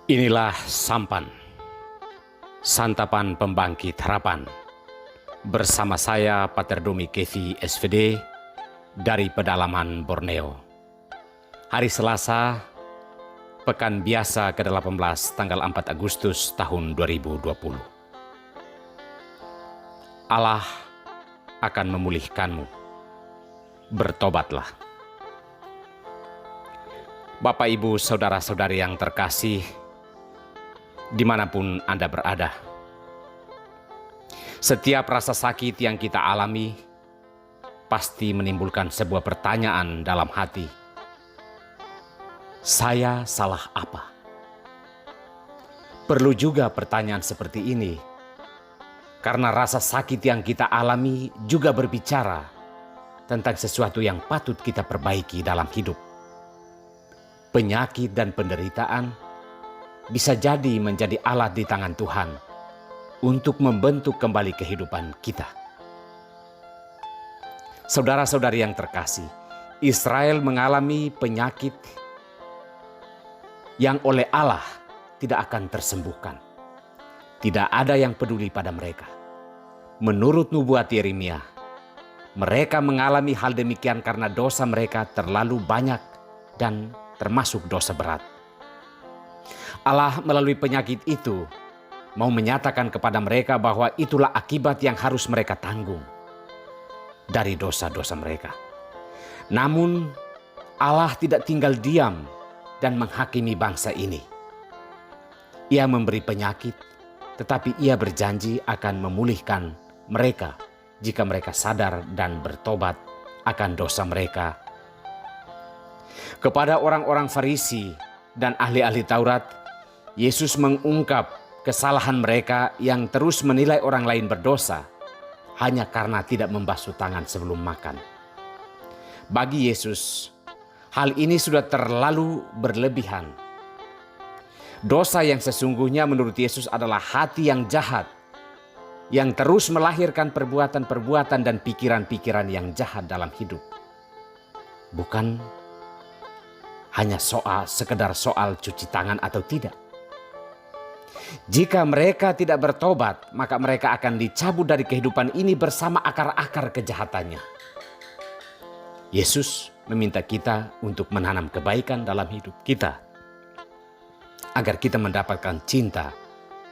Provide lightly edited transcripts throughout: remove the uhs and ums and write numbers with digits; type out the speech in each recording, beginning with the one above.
Inilah Sampan, Santapan Pembangkit Harapan. Bersama saya Pater Domi Kevi SVD dari pedalaman Borneo. Hari Selasa, Pekan Biasa ke-18 tanggal 4 Agustus tahun 2020. Allah akan memulihkanmu. Bertobatlah. Bapak, Ibu, Saudara-saudari yang terkasih, dimanapun Anda berada. Setiap rasa sakit yang kita alami pasti menimbulkan sebuah pertanyaan dalam hati. Saya salah apa? Perlu juga pertanyaan seperti ini, karena rasa sakit yang kita alami juga berbicara tentang sesuatu yang patut kita perbaiki dalam hidup. Penyakit dan penderitaan bisa jadi menjadi alat di tangan Tuhan untuk membentuk kembali kehidupan kita. Saudara-saudari yang terkasih, Israel mengalami penyakit yang oleh Allah tidak akan tersembuhkan. Tidak ada yang peduli pada mereka. Menurut nubuat Yeremia, mereka mengalami hal demikian karena dosa mereka terlalu banyak dan termasuk dosa berat. Allah melalui penyakit itu mau menyatakan kepada mereka bahwa itulah akibat yang harus mereka tanggung dari dosa-dosa mereka. Namun Allah tidak tinggal diam dan menghakimi bangsa ini. Ia memberi penyakit, tetapi Ia berjanji akan memulihkan mereka jika mereka sadar dan bertobat akan dosa mereka. Kepada orang-orang Farisi dan ahli-ahli Taurat, Yesus mengungkap kesalahan mereka yang terus menilai orang lain berdosa hanya karena tidak membasuh tangan sebelum makan. Bagi Yesus, hal ini sudah terlalu berlebihan. Dosa yang sesungguhnya menurut Yesus adalah hati yang jahat, yang terus melahirkan perbuatan-perbuatan dan pikiran-pikiran yang jahat dalam hidup. Bukan hanya sekedar soal cuci tangan atau tidak. Jika mereka tidak bertobat, maka mereka akan dicabut dari kehidupan ini bersama akar-akar kejahatannya. Yesus meminta kita untuk menanam kebaikan dalam hidup kita, agar kita mendapatkan cinta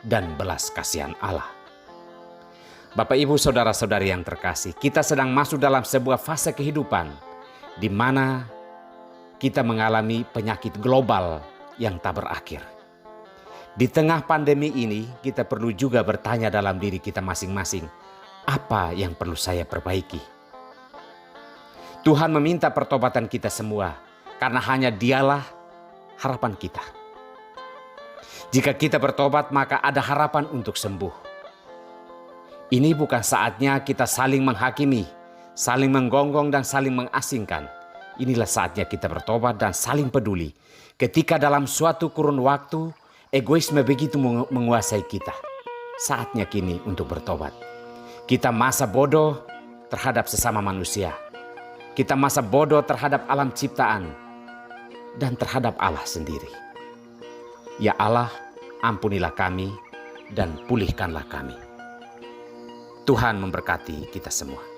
dan belas kasihan Allah. Bapak, Ibu, Saudara-saudari yang terkasih, kita sedang masuk dalam sebuah fase kehidupan di mana kita mengalami penyakit global yang tak berakhir. Di tengah pandemi ini, kita perlu juga bertanya dalam diri kita masing-masing, apa yang perlu saya perbaiki? Tuhan meminta pertobatan kita semua, karena hanya Dialah harapan kita. Jika kita bertobat, maka ada harapan untuk sembuh. Ini bukan saatnya kita saling menghakimi, saling menggonggong dan saling mengasingkan. Inilah saatnya kita bertobat dan saling peduli. Ketika dalam suatu kurun waktu, egoisme begitu menguasai kita. Saatnya kini untuk bertobat. Kita masa bodoh terhadap sesama manusia. Kita masa bodoh terhadap alam ciptaan dan terhadap Allah sendiri. Ya Allah, ampunilah kami dan pulihkanlah kami. Tuhan memberkati kita semua.